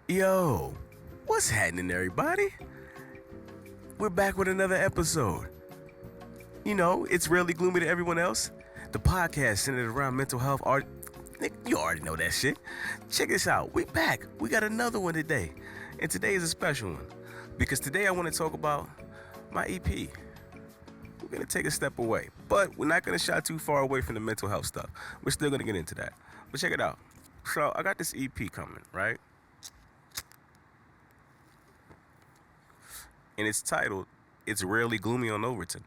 Yo, what's happening, everybody? We're back with another episode. You know, it's Rarely Gloomy to everyone else. The podcast centered around mental health. You already know that shit. Check this out. We back. We got another one today. And today is a special one. Because today I want to talk about my EP. We're going to take a step away. But we're not going to shy too far away from the mental health stuff. We're still going to get into that. But check it out. So I got this EP coming, right? And it's titled, It's Rarely Gloomy on Overton.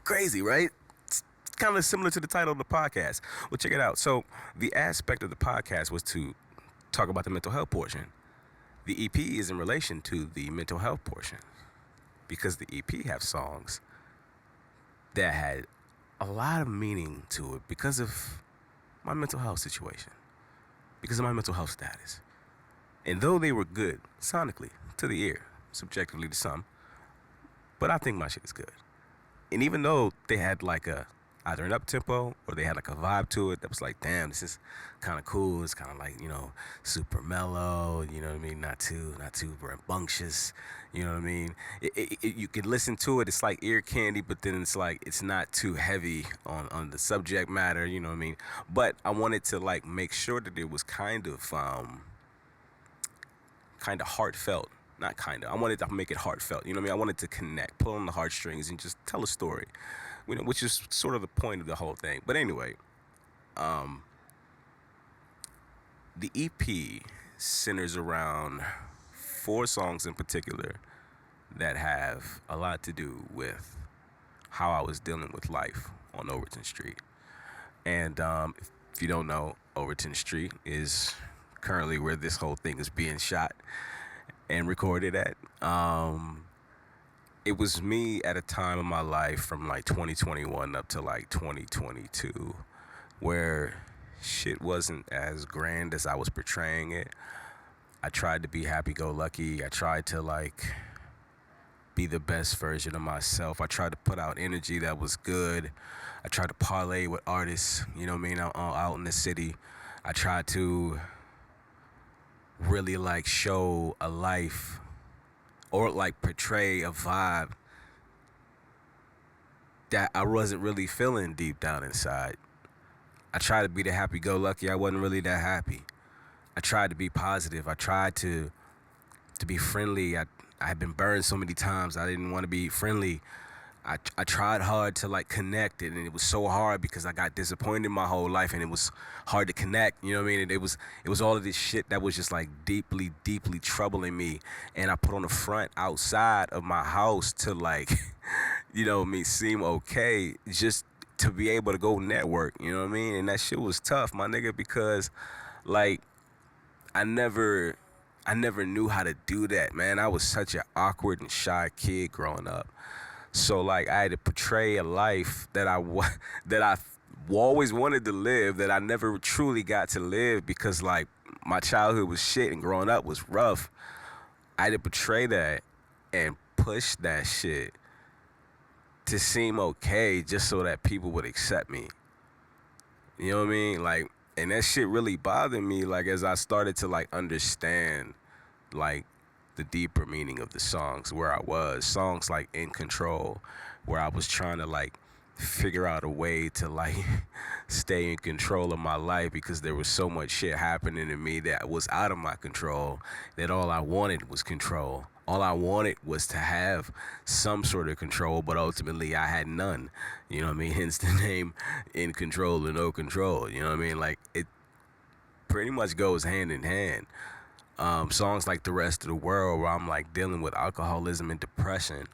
Crazy, right? It's kind of similar to the title of the podcast. Well, check it out. So the aspect of the podcast was to talk about the mental health portion. The EP is in relation to the mental health portion because the EP have songs that had a lot of meaning to it because of my mental health situation, because of my mental health status. And though they were good sonically to the ear, subjectively to some, but I think my shit is good. And even though they had like either an up tempo or they had like a vibe to it that was like, damn, this is kind of cool. It's kind of like, super mellow. You know what I mean? Not too rambunctious. You know what I mean? You can listen to it. It's like ear candy, but then it's like it's not too heavy on the subject matter. You know what I mean? But I wanted to like make sure that it was kind of heartfelt. Not kind of. I wanted to make it heartfelt. You know what I mean? I wanted to connect, pull on the heartstrings, and just tell a story. Which is sort of the point of the whole thing. But anyway, the EP centers around 4 songs in particular that have a lot to do with how I was dealing with life on Overton Street. And if you don't know, Overton Street is currently where this whole thing is being shot and recorded at. It was me at a time in my life from like 2021 up to like 2022 where shit wasn't as grand as I was portraying it. I tried to be happy-go-lucky. I tried to like be the best version of myself. I tried to put out energy that was good. I tried to parlay with artists, you know what I mean, out in the city. I tried to really like show a life or like portray a vibe that I wasn't really feeling deep down inside. I tried to be the happy-go-lucky. I wasn't really that happy. I tried to be positive. I tried to be friendly. I had been burned so many times. I didn't want to be friendly. I tried hard to like connect it, and it was so hard because I got disappointed my whole life, and it was hard to connect. You know what I mean? And it was all of this shit that was just like deeply troubling me, and I put on the front outside of my house to like, seem okay, just to be able to go network. You know what I mean? And that shit was tough, my nigga, because like I never knew how to do that, man. I was such an awkward and shy kid growing up. So like I had to portray a life that I always wanted to live, that I never truly got to live because like my childhood was shit and growing up was rough. I had to portray that and push that shit to seem okay just so that people would accept me. You know what I mean? Like, and that shit really bothered me like as I started to like understand like the deeper meaning of the songs, where I was. Songs like In Control, where I was trying to like figure out a way to like stay in control of my life because there was so much shit happening to me that was out of my control, that all I wanted was control. All I wanted was to have some sort of control, but ultimately I had none. You know what I mean? Hence the name In Control or No Control. You know what I mean? Like, it pretty much goes hand in hand. Songs like The Rest of the World, where I'm like dealing with alcoholism and depression,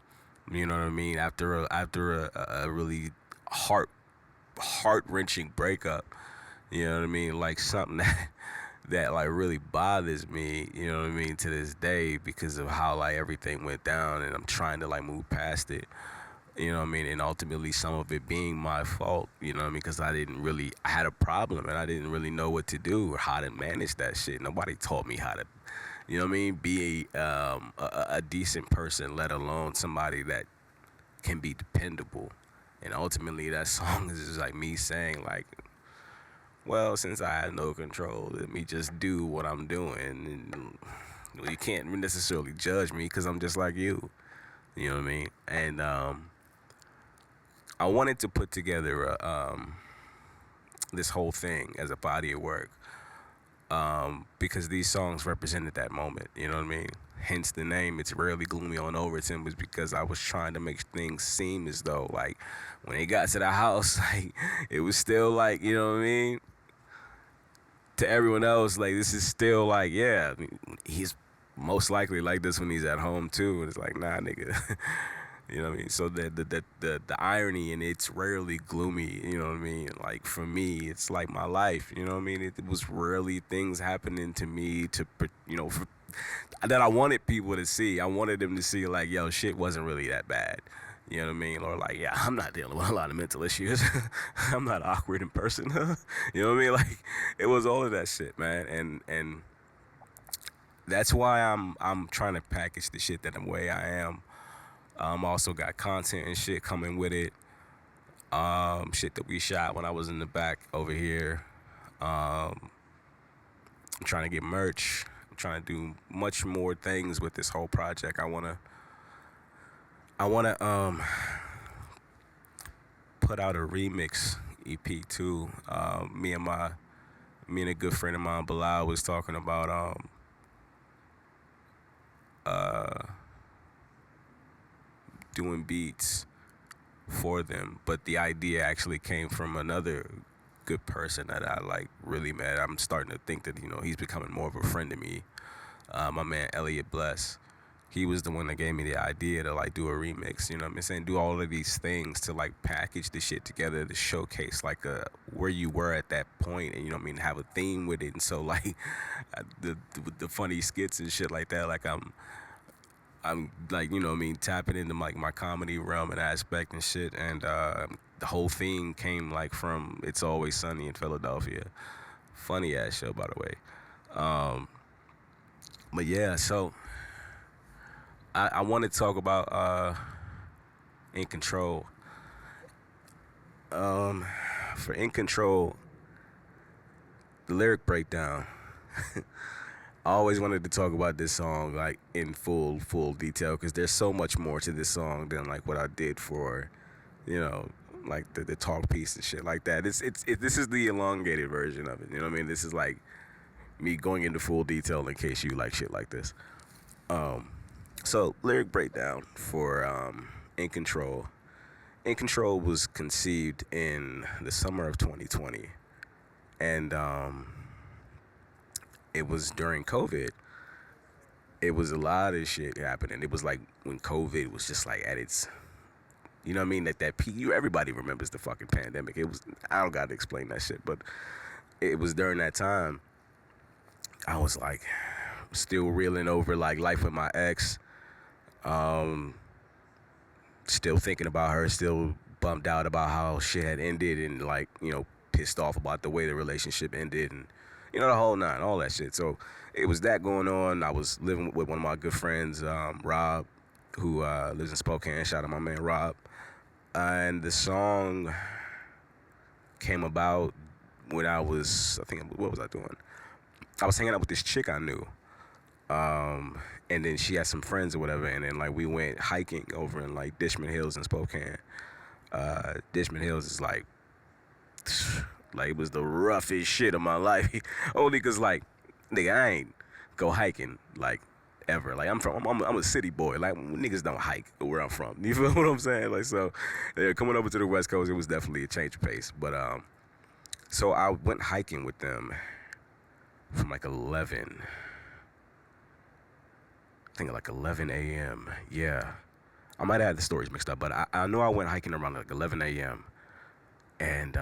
you know what I mean, after a really heart-wrenching breakup, you know what I mean, like something that like really bothers me, you know what I mean, to this day because of how like everything went down, and I'm trying to like move past it. You know what I mean? And ultimately some of it being my fault, you know what I mean? Because I had a problem and I didn't really know what to do or how to manage that shit. Nobody taught me how to, you know what I mean, be a decent person, let alone somebody that can be dependable. And ultimately that song is just like me saying like, Well, since I had no control, let me just do what I'm doing. And you can't necessarily judge me because I'm just like you. You know what I mean? And I wanted to put together this whole thing as a body of work because these songs represented that moment. You know what I mean? Hence the name. It's Rarely Gloomy on Overton was because I was trying to make things seem as though like when they got to the house, like it was still like, you know what I mean? To everyone else, like this is still like, yeah, I mean, he's most likely like this when he's at home too. And it's like, nah, nigga. You know what I mean? So the irony and it's rarely gloomy, you know what I mean? Like for me, it's like my life, you know what I mean? It was rarely things happening to me that I wanted people to see. I wanted them to see like, yo, shit wasn't really that bad. You know what I mean? Or like, yeah, I'm not dealing with a lot of mental issues. I'm not awkward in person. You know what I mean? Like, it was all of that shit, man. And that's why I'm trying to package the shit that the way I am. Also got content and shit coming with it. Shit that we shot when I was in the back over here. I'm trying to get merch. I'm trying to do much more things with this whole project. I wanna put out a remix EP too. Me and a good friend of mine, Bilal, was talking about uh doing beats for them, but the idea actually came from another good person that I like really met. I'm starting to think that he's becoming more of a friend to me. My man Elliot Bless. He was the one that gave me the idea to like do a remix. You know what I'm saying? Do all of these things to like package the shit together to showcase like where you were at that point, and you know what I mean, have a theme with it. And so like the funny skits and shit like that. Like I'm like, you know what I mean, tapping into like my comedy realm and aspect and shit. And the whole thing came like from It's Always Sunny in Philadelphia. Funny ass show, by the way. Um, but yeah, so I want to talk about In Control. For In Control, the lyric breakdown. I always wanted to talk about this song like in full detail because there's so much more to this song than like what I did for, you know, like the talk piece and shit like that. This is the elongated version of it. You know what I mean? This is like me going into full detail in case you like shit like this. So lyric breakdown for In Control. In Control was conceived in the summer of 2020, and it was during COVID. It was a lot of shit happening. It was like when COVID was just like at its, you know what I mean, that peak. Everybody remembers the fucking pandemic. It was, I don't gotta explain that shit, but it was during that time. I was like still reeling over like life with my ex. Um, Still thinking about her, still bummed out about how shit had ended, and like, pissed off about the way the relationship ended, and the whole nine, all that shit. So it was that going on. I was living with one of my good friends, Rob, who lives in Spokane. Shout out my man Rob. And the song came about when I think, what was I doing? I was hanging out with this chick I knew. And then she had some friends or whatever, and then like we went hiking over in like Dishman Hills in Spokane. Dishman Hills is like it was the roughest shit of my life. Only cause like, nigga, I ain't go hiking like ever. Like I'm a city boy. Like niggas don't hike where I'm from. You feel what I'm saying? Like so, yeah, coming over to the West Coast, it was definitely a change of pace. But so I went hiking with them from like 11. I think like 11 a.m. Yeah. I might have had the stories mixed up, but I know I went hiking around like 11 a.m. And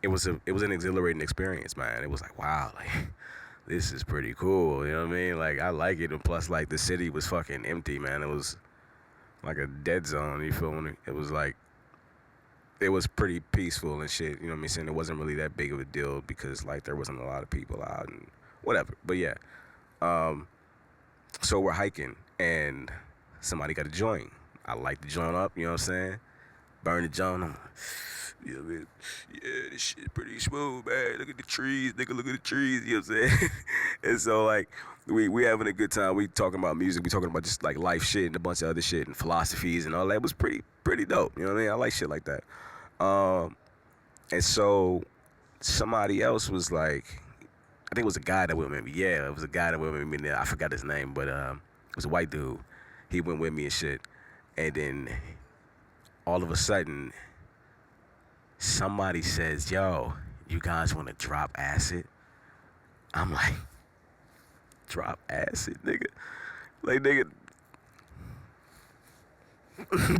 it was an exhilarating experience, man. It was like, wow, like this is pretty cool. You know what I mean? Like I like it, and plus like the city was fucking empty, man. It was like a dead zone. You feel me? It was like it was pretty peaceful and shit. You know what I mean? Saying it wasn't really that big of a deal because like there wasn't a lot of people out and whatever. But yeah. So we're hiking and somebody got a joint. I light the joint up, you know what I'm saying? burn the joint. I'm like, you know what I mean? Yeah, this shit pretty smooth, man. Look at the trees, nigga. Look at the trees. You know what I'm saying? And so like we having a good time. We talking about music. We talking about just like life shit and a bunch of other shit and philosophies and all that. It was pretty dope. You know what I mean? I like shit like that. And so somebody else was like, I think it was a guy that went with me. Yeah, it was a guy that went with me. I forgot his name, but it was a white dude. He went with me and shit. And then all of a sudden, somebody says, "Yo, you guys want to drop acid?" I'm like, "Drop acid, nigga? Like, nigga,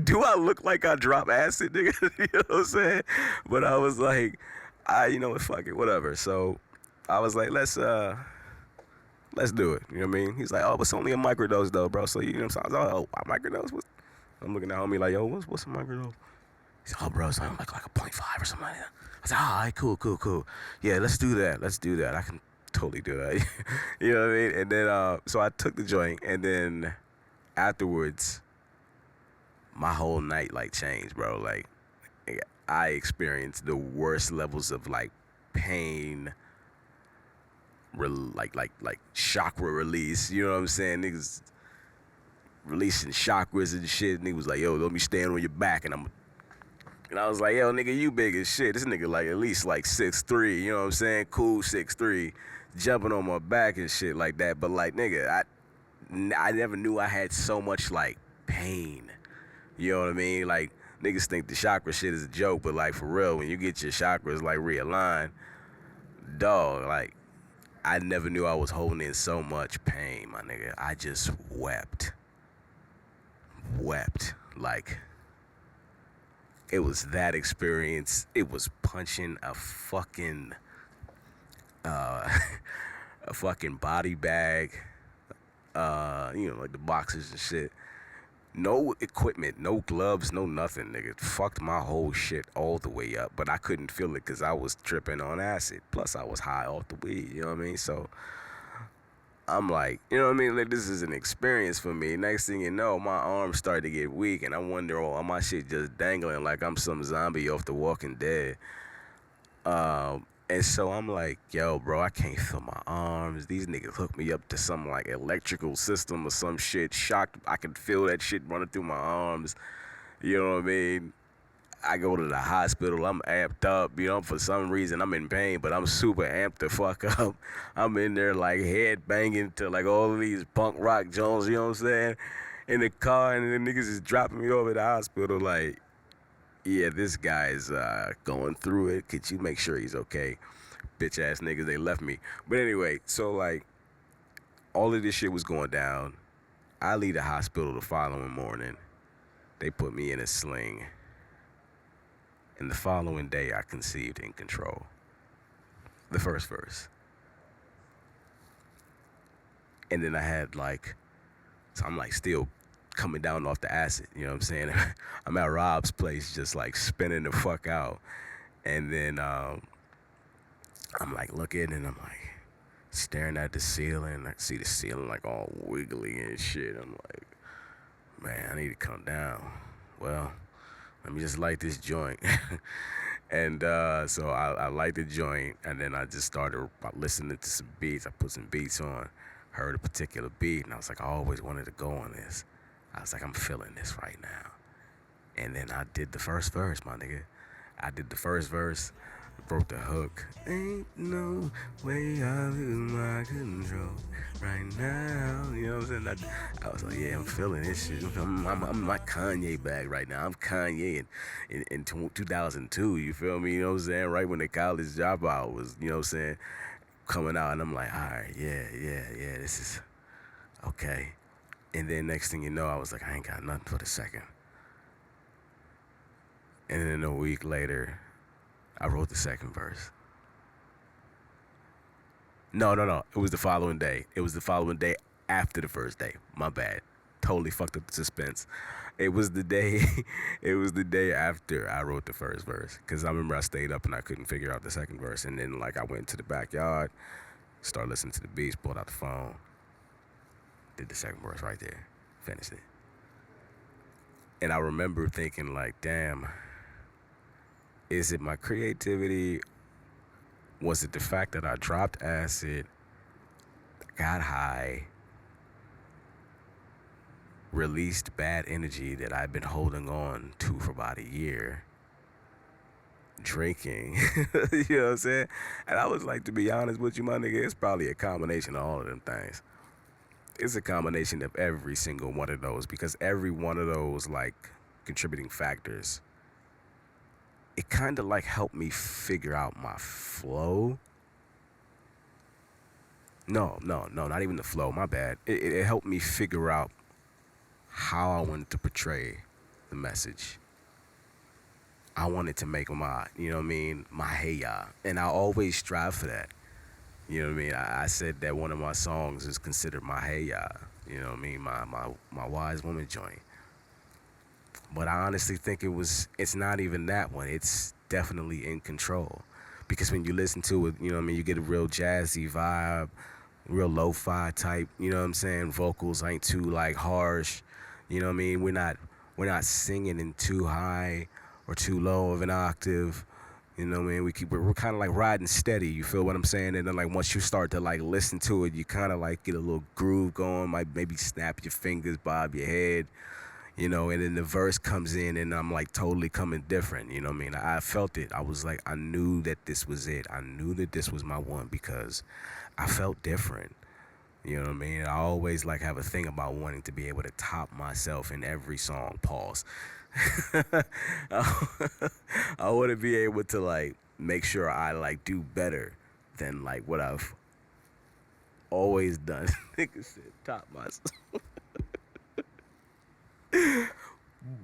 do I look like I drop acid, nigga?" You know what I'm saying? But I was like, you know what, fuck it, whatever. So I was like, let's do it. You know what I mean? He's like, "Oh, it's only a microdose though, bro." So you know what I'm saying? I was like, "Oh, a microdose? What?" I'm looking at homie like, "Yo, what's a microdose?" He's like, "Oh, bro, it's like a 0.5 or something like that." I said, "All right, cool. Yeah, let's do that. I can totally do that." You know what I mean? And then so I took the joint, and then afterwards, my whole night like changed, bro. Like I experienced the worst levels of like pain, like chakra release. You know what I'm saying? Niggas releasing chakras and shit. Niggas was like, "Yo, let me stand on your back," and I was like, "Yo, nigga, you big as shit. This nigga like at least like 6'3", you know what I'm saying? Cool 6'3", jumping on my back and shit like that. But like, nigga, I never knew I had so much like pain. You know what I mean? Like, niggas think the chakra shit is a joke, but like for real, when you get your chakras like realigned, dog, like I never knew I was holding in so much pain, my nigga. I just wept. Like, it was that experience. It was punching a fucking a fucking body bag, you know, like the boxes and shit. No equipment, no gloves, no nothing, nigga. It fucked my whole shit all the way up, but I couldn't feel it because I was tripping on acid. Plus, I was high off the weed, you know what I mean? So, I'm like, you know what I mean? Like, this is an experience for me. Next thing you know, my arms started to get weak, and I wonder, oh, my shit just dangling like I'm some zombie off The Walking Dead. And so I'm like, "Yo, bro, I can't feel my arms. These niggas hooked me up to some like electrical system or some shit. Shocked, I can feel that shit running through my arms. You know what I mean? I go to the hospital, I'm amped up, you know, for some reason I'm in pain, but I'm super amped the fuck up. I'm in there like head banging to like all of these punk rock Jones, you know what I'm saying? In the car, and the niggas is dropping me over to the hospital like, "Yeah, this guy's going through it. Could you make sure he's okay?" Bitch ass niggas, they left me. But anyway, so like all of this shit was going down. I leave the hospital the following morning. They put me in a sling. And the following day, I conceived In Control. The first verse. And then I had like, so I'm like still coming down off the acid, you know what I'm saying? I'm at Rob's place just like spinning the fuck out. And then I'm like looking, and I'm like staring at the ceiling. I see the ceiling like all wiggly and shit. I'm like, man, I need to come down. Well, let me just light this joint. And so I light the joint, and then I just started listening to some beats. I put some beats on, heard a particular beat, and I was like, I always wanted to go on this. I was like, I'm feeling this right now. And then I did the first verse, my nigga. I did the first verse, broke the hook. Ain't no way I lose my control right now. You know what I'm saying? I was like, yeah, I'm feeling this shit. I'm my Kanye bag right now. I'm Kanye in 2002. You feel me? You know what I'm saying? Right when the college dropout was, you know what I'm saying, coming out. And I'm like, all right, yeah, this is okay. And then next thing you know, I was like, I ain't got nothing for the second. And then a week later, I wrote the second verse. No. It was the following day. It was the following day after the first day. My bad. Totally fucked up the suspense. It was the day. It was the day after I wrote the first verse. Cause I remember I stayed up and I couldn't figure out the second verse. And then like I went to the backyard, started listening to the beats, pulled out the phone, did the second verse right there, finished it. And I remember thinking like, damn, Is it my creativity? Was it the fact that I dropped acid, got high, released bad energy that I've been holding on to for about a year, drinking, you know what I'm saying? And I was like, to be honest with you, my nigga, it's probably a combination of all of them things. It's a combination of every single one of those, because every one of those like contributing factors, it kind of like helped me figure out my flow. No, not even the flow, my bad. It helped me figure out how I wanted to portray the message. I wanted to make my, you know what I mean, my hey ya. And I always strive for that. You know what I mean? I said that one of my songs is considered my hey ya. You know what I mean? My wise woman joint. But I honestly think it's not even that one. It's definitely In Control. Because when you listen to it, you know what I mean, you get a real jazzy vibe, real lo-fi type, you know what I'm saying? Vocals ain't too like harsh. You know what I mean? We're not singing in too high or too low of an octave. You know what I mean? We're kind of like riding steady. You feel what I'm saying? And then like once you start to like listen to it, you kind of like get a little groove going. Might maybe snap your fingers, bob your head. You know, and then the verse comes in and I'm like totally coming different. You know what I mean? I felt it. I was like, I knew that this was it. I knew that this was my one because I felt different. You know what I mean? I always like have a thing about wanting to be able to top myself in every song. Pause. I want to be able to like make sure I like do better than like what I've always done. Nigga said top myself.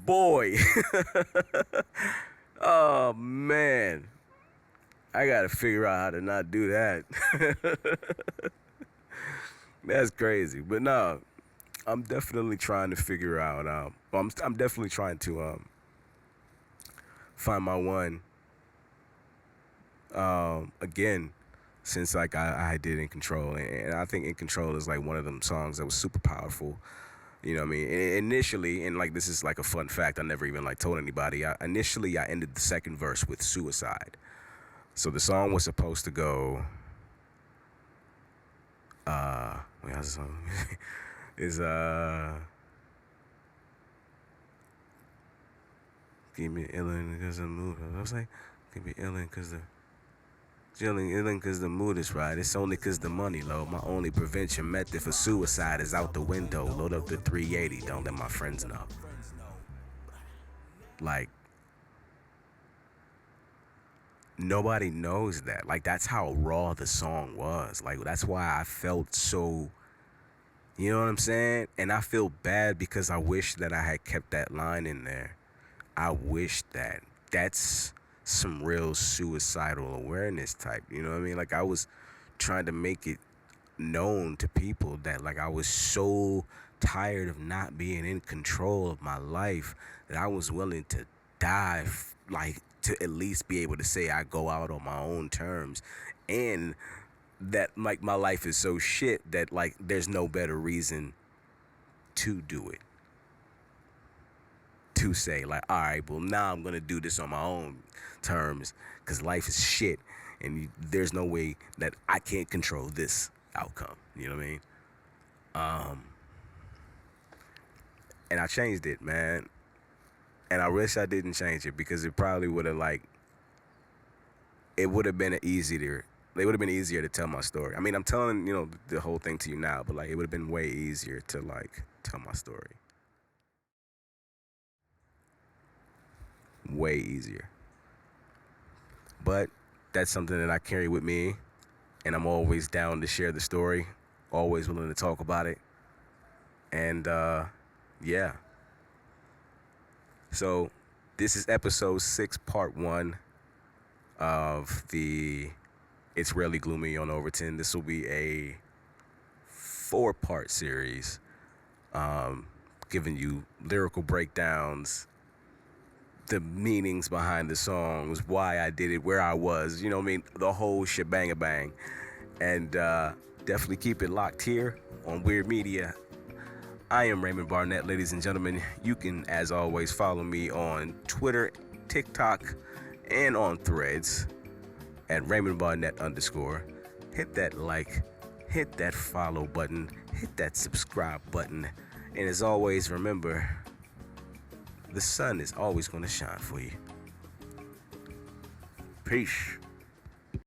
Boy. Oh man. I gotta figure out how to not do that. That's crazy. But no, I'm definitely trying to figure out. I'm definitely trying to find my one. Again, since like I did In Control, and I think In Control is like one of them songs that was super powerful. You know what I mean? Initially, and like this is like a fun fact, I never even like told anybody. Initially, I ended the second verse with suicide. So the song was supposed to go. Wait, how's the song? Is give me illin' because the mood. I was like, give me illin' because the illin' because the mood is right. It's only because the money low. My only prevention method for suicide is out the window. Load up the 380. Don't let my friends know. Like, nobody knows that. Like, that's how raw the song was. Like, that's why I felt so, you know what I'm saying? And I feel bad because I wish that I had kept that line in there. I wish that. That's some real suicidal awareness type. You know what I mean? Like, I was trying to make it known to people that, like, I was so tired of not being in control of my life that I was willing to die, like, to at least be able to say I go out on my own terms, and that like my life is so shit that like there's no better reason to do it, to say like, all right, well now I'm gonna do this on my own terms because life is shit and there's no way that I can't control this outcome. You know what I mean? And I changed it, man. And I wish I didn't change it because it probably would have like, it would have been easier. It would have been easier to tell my story. I mean, I'm telling, you know, the whole thing to you now, but like it would have been way easier to like tell my story. Way easier. But that's something that I carry with me, and I'm always down to share the story, always willing to talk about it. And yeah. So this is episode 6, part 1 of the It's Rarely Gloomy on Overton. This will be a 4-part series, giving you lyrical breakdowns, the meanings behind the songs, why I did it, where I was, you know what I mean, the whole shebang-a-bang. And definitely keep it locked here on WEERD Media. I am Raymond Barnett, ladies and gentlemen. You can, as always, follow me on Twitter, TikTok, and on Threads at Raymond Barnett _. Hit that like, hit that follow button, hit that subscribe button. And as always, remember, the sun is always going to shine for you. Peace.